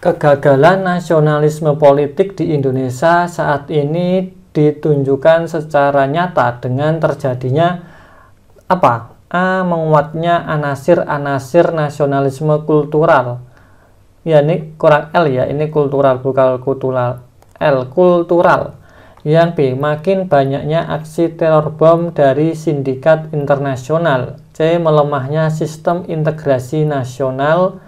Kegagalan nasionalisme politik di Indonesia saat ini ditunjukkan secara nyata dengan terjadinya apa? Menguatnya anasir-anasir nasionalisme kultural. Ya, ini kurang L ya, ini kultural bukan kultural. L, kultural. Yang B, makin banyaknya aksi teror bom dari sindikat internasional. C, melemahnya sistem integrasi nasional.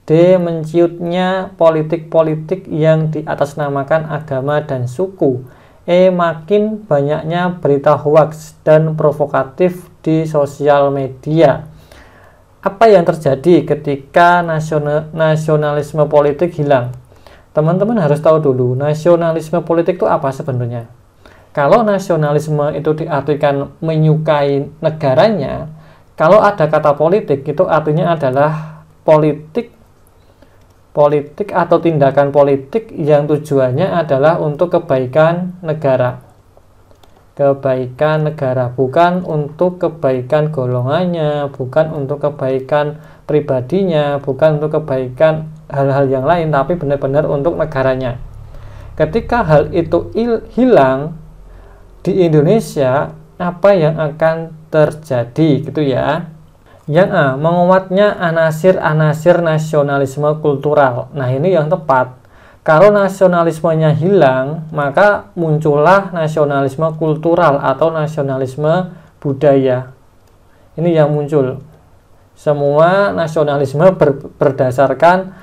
D, menciutnya politik-politik yang diatasnamakan agama dan suku. E, makin banyaknya berita hoaks dan provokatif di sosial media. Apa yang terjadi ketika nasionalisme politik hilang? Teman-teman harus tahu dulu, nasionalisme politik itu apa sebenarnya? Kalau nasionalisme itu diartikan menyukai negaranya, kalau ada kata politik, itu artinya adalah politik atau tindakan politik yang tujuannya adalah untuk kebaikan negara. Kebaikan negara, bukan untuk kebaikan golongannya, bukan untuk kebaikan pribadinya, bukan untuk kebaikan hal-hal yang lain, tapi benar-benar untuk negaranya. Ketika hal itu hilang di Indonesia, apa yang akan terjadi gitu ya? Yang A, menguatnya anasir-anasir nasionalisme kultural. Nah, ini yang tepat. Kalau nasionalismenya hilang, maka muncullah nasionalisme kultural atau nasionalisme budaya. Ini yang muncul. Semua nasionalisme berdasarkan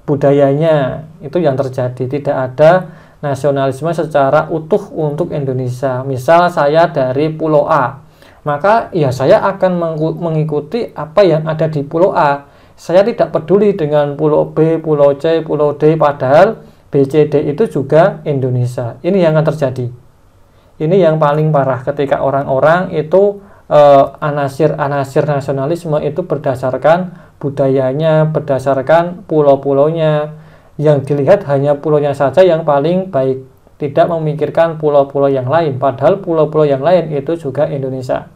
budayanya. Itu yang terjadi. Tidak ada nasionalisme secara utuh untuk Indonesia. Misal saya dari Pulau A, maka ya saya akan mengikuti apa yang ada di Pulau A. Saya tidak peduli dengan Pulau B, Pulau C, Pulau D, padahal B, C, D itu juga Indonesia. Ini yang akan terjadi. Ini yang paling parah ketika orang-orang itu anasir-anasir nasionalisme itu berdasarkan budayanya, berdasarkan pulau-pulaunya. Yang dilihat hanya pulaunya saja yang paling baik, tidak memikirkan pulau-pulau yang lain, padahal pulau-pulau yang lain itu juga Indonesia.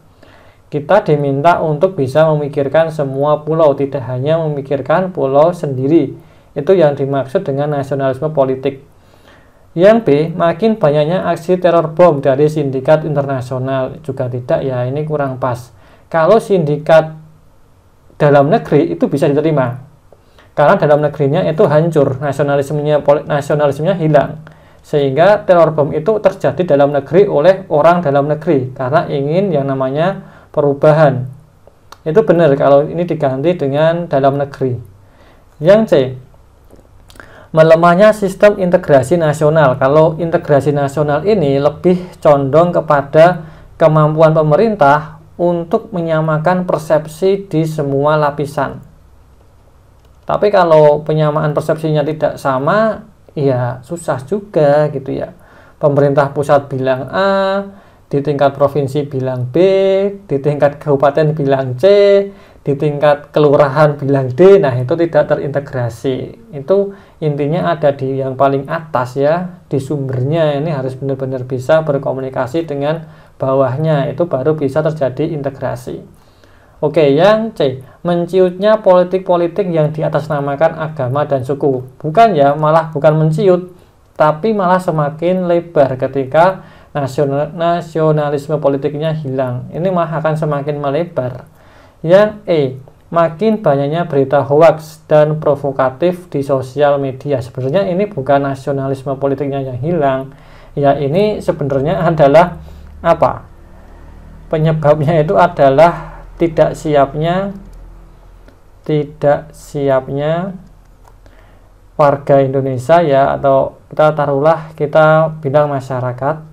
Kita diminta untuk bisa memikirkan semua pulau, tidak hanya memikirkan pulau sendiri. Itu yang dimaksud dengan nasionalisme politik. Yang B, makin banyaknya aksi teror bom dari sindikat internasional. Juga tidak ya, ini kurang pas. Kalau sindikat dalam negeri itu bisa diterima, karena dalam negerinya itu hancur, nasionalismenya hilang, sehingga teror bom itu terjadi dalam negeri oleh orang dalam negeri karena ingin yang namanya perubahan. Itu benar kalau ini diganti dengan dalam negeri. Yang C, melemahnya sistem integrasi nasional. Kalau integrasi nasional ini lebih condong kepada kemampuan pemerintah untuk menyamakan persepsi di semua lapisan. Tapi kalau penyamaan persepsinya tidak sama, ya susah juga gitu ya. Pemerintah pusat bilang A, di tingkat provinsi bilang B, di tingkat kabupaten bilang C, di tingkat kelurahan bilang D. Nah, itu tidak terintegrasi. Itu intinya ada di yang paling atas ya, di sumbernya. Ini harus benar-benar bisa berkomunikasi dengan bawahnya, itu baru bisa terjadi integrasi. Oke, yang C, menciutnya politik-politik yang diatasnamakan agama dan suku. Bukan ya, malah bukan menciut, tapi malah semakin lebar ketika nasionalisme politiknya hilang. Ini malah akan semakin melebar. Yang E, makin banyaknya berita hoaks dan provokatif di sosial media. Sebenarnya ini bukan nasionalisme politiknya yang hilang. Ya, ini sebenarnya adalah apa? Penyebabnya itu adalah tidak siapnya warga Indonesia ya, atau kita taruhlah kita bilang masyarakat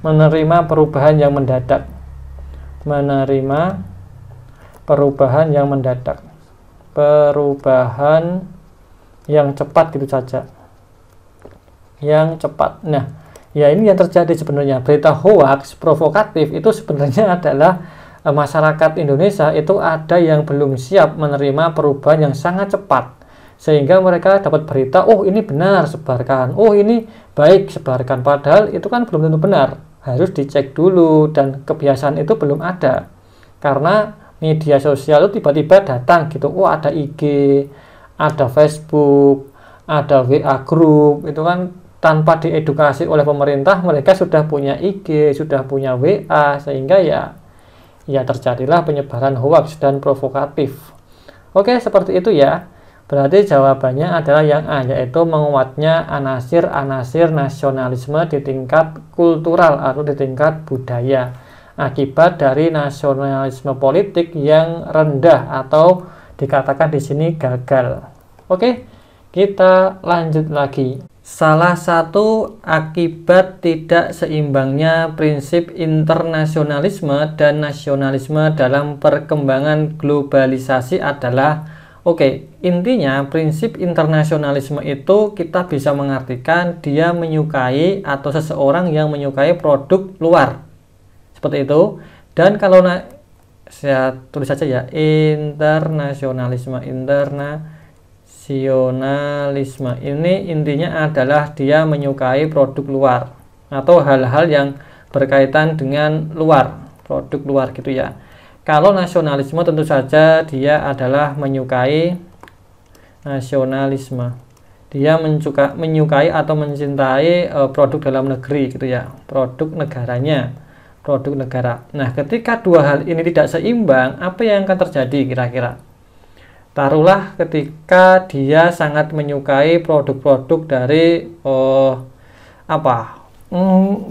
menerima perubahan yang mendadak, perubahan yang cepat gitu saja, yang cepat. Nah, ya ini yang terjadi sebenarnya. Berita hoaks provokatif itu sebenarnya adalah masyarakat Indonesia itu ada yang belum siap menerima perubahan yang sangat cepat, sehingga mereka dapat berita, oh ini benar, sebarkan, oh ini baik, sebarkan, padahal itu kan belum tentu benar, harus dicek dulu, dan kebiasaan itu belum ada karena media sosial itu tiba-tiba datang gitu, oh ada IG, ada Facebook, ada WA group, itu kan tanpa diedukasi oleh pemerintah, mereka sudah punya IG, sudah punya WA, sehingga ya terjadilah penyebaran hoaks dan provokatif. Oke, seperti itu ya. Berarti jawabannya adalah yang A, yaitu menguatnya anasir-anasir nasionalisme di tingkat kultural atau di tingkat budaya akibat dari nasionalisme politik yang rendah atau dikatakan di sini gagal. Oke, kita lanjut lagi. Salah satu akibat tidak seimbangnya prinsip internasionalisme dan nasionalisme dalam perkembangan globalisasi adalah, intinya prinsip internasionalisme itu kita bisa mengartikan dia menyukai atau seseorang yang menyukai produk luar. Seperti itu. Dan kalau saya tulis saja ya, internasionalisme ini intinya adalah dia menyukai produk luar atau hal-hal yang berkaitan dengan luar, produk luar gitu ya. Kalau nasionalisme tentu saja dia adalah menyukai nasionalisme. Dia menyukai atau mencintai produk dalam negeri gitu ya, produk negaranya, produk negara. Nah, ketika dua hal ini tidak seimbang, apa yang akan terjadi kira-kira? Taruhlah ketika dia sangat menyukai produk-produk dari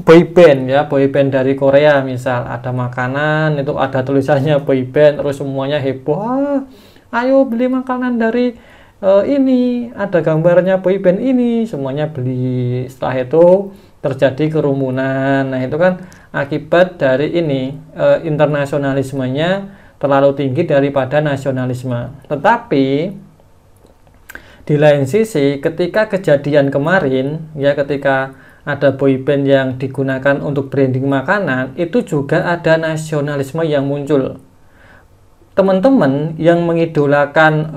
boyband ya, boyband dari Korea misal, ada makanan itu ada tulisannya boyband, terus semuanya heboh, ayo beli makanan dari ini, ada gambarnya boyband ini, semuanya beli. Setelah itu terjadi kerumunan. Nah, itu kan akibat dari ini, internasionalismenya terlalu tinggi daripada nasionalisme. Tetapi di lain sisi, ketika kejadian kemarin ya, ketika ada boyband yang digunakan untuk branding makanan, itu juga ada nasionalisme yang muncul. Teman-teman yang mengidolakan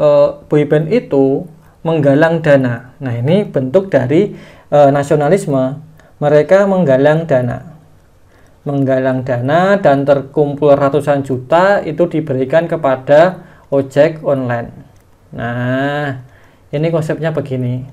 boyband itu menggalang dana. Nah, ini bentuk dari nasionalisme. Mereka menggalang dana dan terkumpul ratusan juta itu diberikan kepada ojek online. Nah, ini konsepnya begini.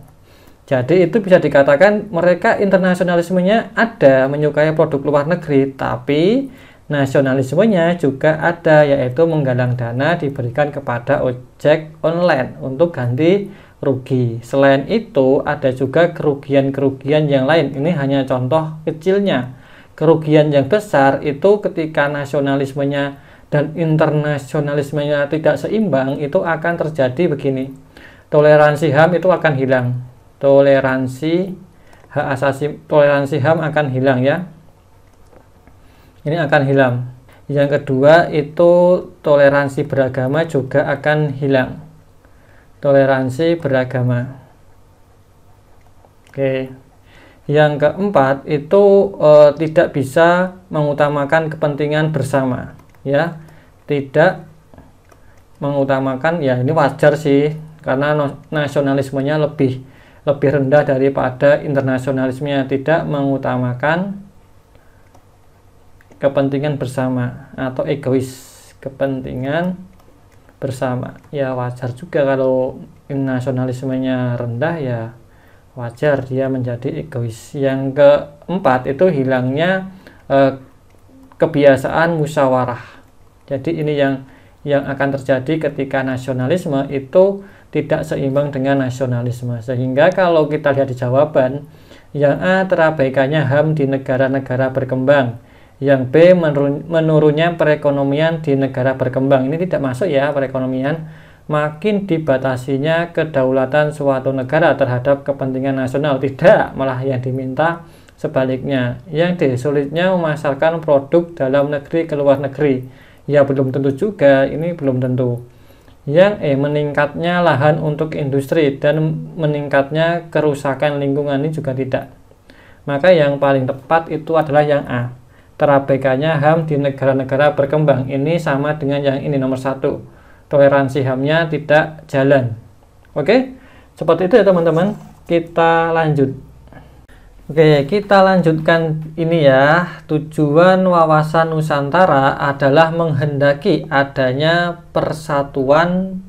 Jadi itu bisa dikatakan mereka internasionalismenya ada, menyukai produk luar negeri, tapi nasionalismenya juga ada, yaitu menggalang dana diberikan kepada ojek online untuk ganti rugi. Selain itu ada juga kerugian-kerugian yang lain. Ini hanya contoh kecilnya. Kerugian yang besar itu ketika nasionalismenya dan internasionalismenya tidak seimbang, itu akan terjadi begini. Toleransi HAM itu akan hilang. Toleransi HAM akan hilang ya. Ini akan hilang. Yang kedua itu toleransi beragama juga akan hilang. Toleransi beragama. Oke. Yang keempat itu tidak bisa mengutamakan kepentingan bersama ya. Tidak mengutamakan, ya ini wajar sih karena nasionalismenya lebih rendah daripada internasionalismenya, tidak mengutamakan kepentingan bersama atau egois, kepentingan bersama. Ya wajar juga kalau nasionalismenya rendah, ya wajar dia menjadi egois. Yang keempat itu hilangnya kebiasaan musyawarah. Jadi ini yang akan terjadi ketika nasionalisme itu tidak seimbang dengan nasionalisme. Sehingga kalau kita lihat di jawaban, yang A terabaikannya HAM di negara-negara berkembang, yang B menurunnya perekonomian di negara berkembang. Ini tidak masuk ya, perekonomian. Makin dibatasinya kedaulatan suatu negara terhadap kepentingan nasional. Tidak, malah yang diminta sebaliknya. Yang D sulitnya memasarkan produk dalam negeri ke luar negeri. Ya belum tentu juga, ini belum tentu. Yang E meningkatnya lahan untuk industri dan meningkatnya kerusakan lingkungan, ini juga tidak. Maka yang paling tepat itu adalah yang A, terabaikannya HAM di negara-negara berkembang. Ini sama dengan yang ini, nomor 1, toleransi HAM-nya tidak jalan. Oke, seperti itu ya teman-teman. Kita lanjut. Oke, kita lanjutkan ini ya. Tujuan wawasan Nusantara adalah menghendaki adanya persatuan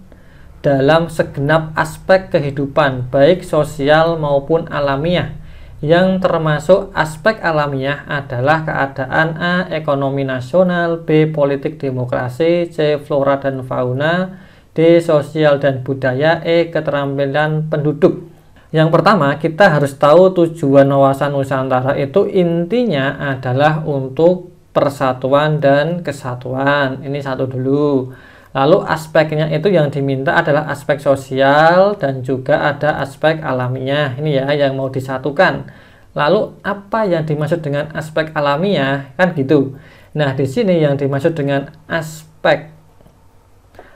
dalam segenap aspek kehidupan, baik sosial maupun alamiah. Yang termasuk aspek alamiah adalah keadaan A. Ekonomi nasional, B. Politik demokrasi, C. Flora dan fauna, D. Sosial dan budaya, E. Keterampilan penduduk. Yang pertama, kita harus tahu tujuan wawasan Nusantara itu intinya adalah untuk persatuan dan kesatuan. Ini satu dulu. Lalu aspeknya itu yang diminta adalah aspek sosial dan juga ada aspek alamiah. Ini ya yang mau disatukan. Lalu apa yang dimaksud dengan aspek alamiah? Kan gitu. Nah, di sini yang dimaksud dengan aspek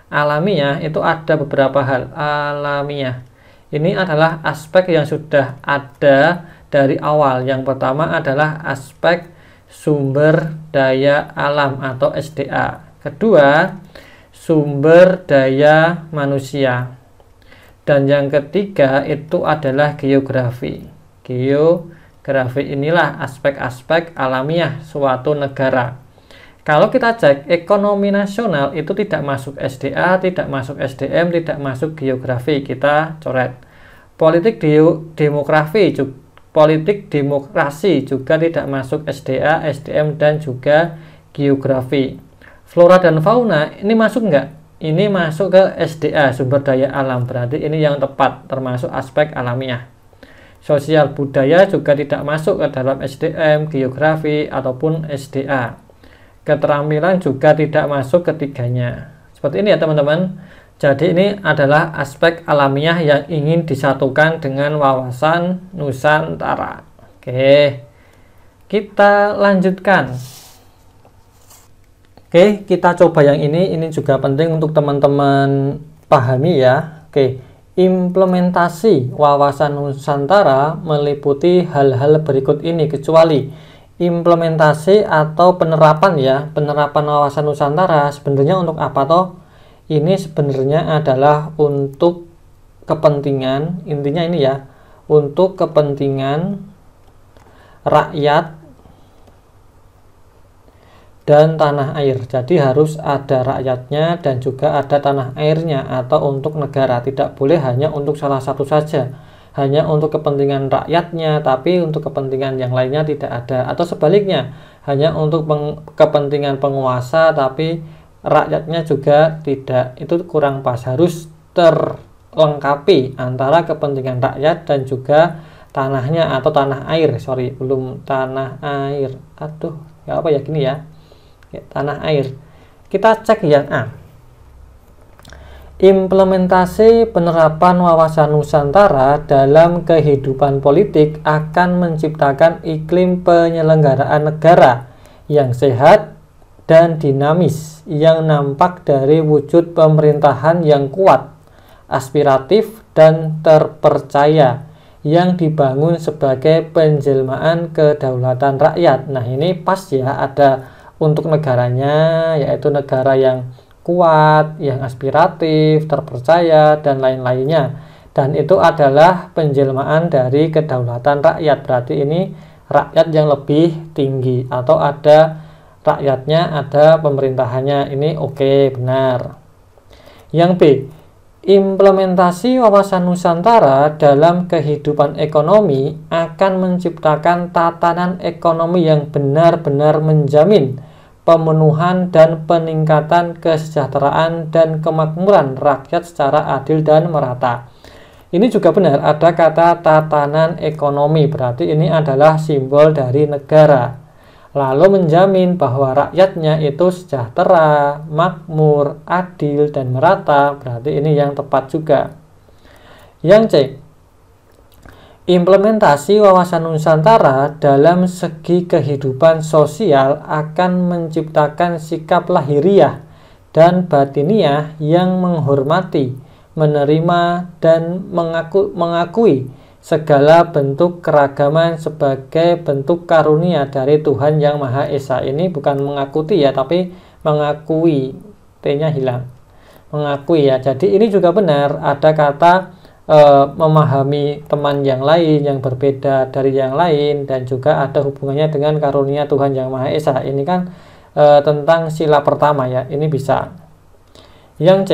alamiah itu ada beberapa hal. Alamiah ini adalah aspek yang sudah ada dari awal. Yang pertama adalah aspek sumber daya alam atau SDA. Kedua, sumber daya manusia. Dan yang ketiga itu adalah geografi. Geografi inilah aspek-aspek alamiah suatu negara. Kalau kita cek ekonomi nasional itu tidak masuk SDA, tidak masuk SDM, tidak masuk geografi, kita coret. Politik demokrasi juga tidak masuk SDA, SDM, dan juga geografi. Flora dan fauna ini masuk enggak? Ini masuk ke SDA, sumber daya alam, berarti ini yang tepat, termasuk aspek alamiah. Sosial budaya juga tidak masuk ke dalam SDM, geografi, ataupun SDA. Keterampilan juga tidak masuk ketiganya. Seperti ini ya teman-teman. Jadi ini adalah aspek alamiah yang ingin disatukan dengan wawasan Nusantara. Oke, kita lanjutkan. Oke, kita coba yang ini juga penting untuk teman-teman pahami ya. Oke, implementasi wawasan Nusantara meliputi hal-hal berikut ini, kecuali implementasi atau penerapan ya. Penerapan wawasan Nusantara sebenarnya untuk apa toh? Ini sebenarnya adalah untuk kepentingan, intinya ini ya, untuk kepentingan rakyat dan tanah air. Jadi harus ada rakyatnya dan juga ada tanah airnya, atau untuk negara. Tidak boleh hanya untuk salah satu saja, hanya untuk kepentingan rakyatnya, tapi untuk kepentingan yang lainnya tidak ada. Atau sebaliknya, hanya untuk kepentingan penguasa, tapi rakyatnya juga tidak. Itu kurang pas. Harus terlengkapi antara kepentingan rakyat dan juga tanahnya atau tanah air. Sorry, belum tanah air. Aduh, ya apa ya gini ya. Tanah air. Kita cek yang A. Implementasi penerapan wawasan Nusantara dalam kehidupan politik akan menciptakan iklim penyelenggaraan negara yang sehat dan dinamis, yang nampak dari wujud pemerintahan yang kuat, aspiratif, dan terpercaya, yang dibangun sebagai penjelmaan kedaulatan rakyat. Nah, ini pas ya, ada untuk negaranya, yaitu negara yang kuat, yang aspiratif, terpercaya, dan lain-lainnya. Dan itu adalah penjelmaan dari kedaulatan rakyat. Berarti ini rakyat yang lebih tinggi, atau ada rakyatnya, ada pemerintahannya. Ini oke, benar. Yang B, implementasi wawasan Nusantara dalam kehidupan ekonomi akan menciptakan tatanan ekonomi yang benar-benar menjamin pemenuhan dan peningkatan kesejahteraan dan kemakmuran rakyat secara adil dan merata. Ini juga benar, ada kata tatanan ekonomi, berarti ini adalah simbol dari negara. Lalu menjamin bahwa rakyatnya itu sejahtera, makmur, adil, dan merata, berarti ini yang tepat juga. Yang C, implementasi wawasan Nusantara dalam segi kehidupan sosial akan menciptakan sikap lahiriah dan batiniah yang menghormati, menerima, dan mengakui segala bentuk keragaman sebagai bentuk karunia dari Tuhan Yang Maha Esa. Ini bukan mengakuti ya, tapi mengakui, T-nya hilang. Mengakui ya. Jadi ini juga benar, ada kata memahami teman yang lain yang berbeda dari yang lain, dan juga ada hubungannya dengan karunia Tuhan Yang Maha Esa. Ini kan tentang sila pertama ya, ini bisa. Yang C,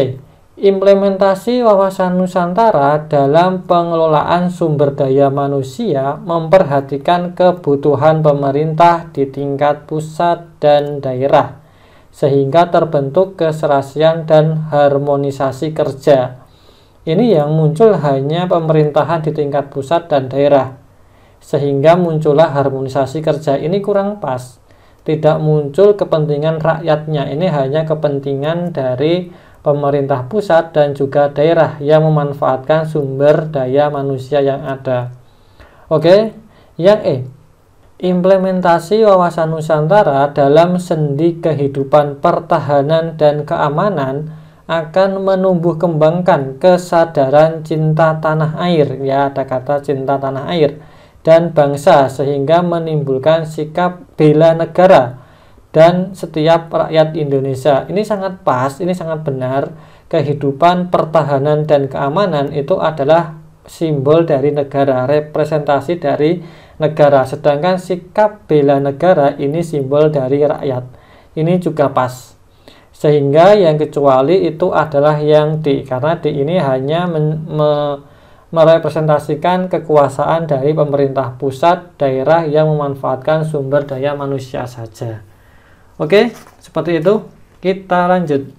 implementasi wawasan Nusantara dalam pengelolaan sumber daya manusia memperhatikan kebutuhan pemerintah di tingkat pusat dan daerah, sehingga terbentuk keserasian dan harmonisasi kerja. Ini yang muncul hanya pemerintahan di tingkat pusat dan daerah, sehingga muncullah harmonisasi kerja. Ini kurang pas, tidak muncul kepentingan rakyatnya, ini hanya kepentingan dari pemerintah pusat dan juga daerah yang memanfaatkan sumber daya manusia yang ada. Oke, yang E, implementasi wawasan Nusantara dalam sendi kehidupan pertahanan dan keamanan akan menumbuh kembangkan kesadaran cinta tanah air, ya ada kata cinta tanah air, dan bangsa, sehingga menimbulkan sikap bela negara dan setiap rakyat Indonesia. Ini sangat pas, ini sangat benar. Kehidupan pertahanan dan keamanan itu adalah simbol dari negara, representasi dari negara, sedangkan sikap bela negara ini simbol dari rakyat. Ini juga pas, sehingga yang kecuali itu adalah yang D, karena D ini hanya merepresentasikan kekuasaan dari pemerintah pusat, daerah yang memanfaatkan sumber daya manusia saja. Oke, seperti itu. Kita lanjut.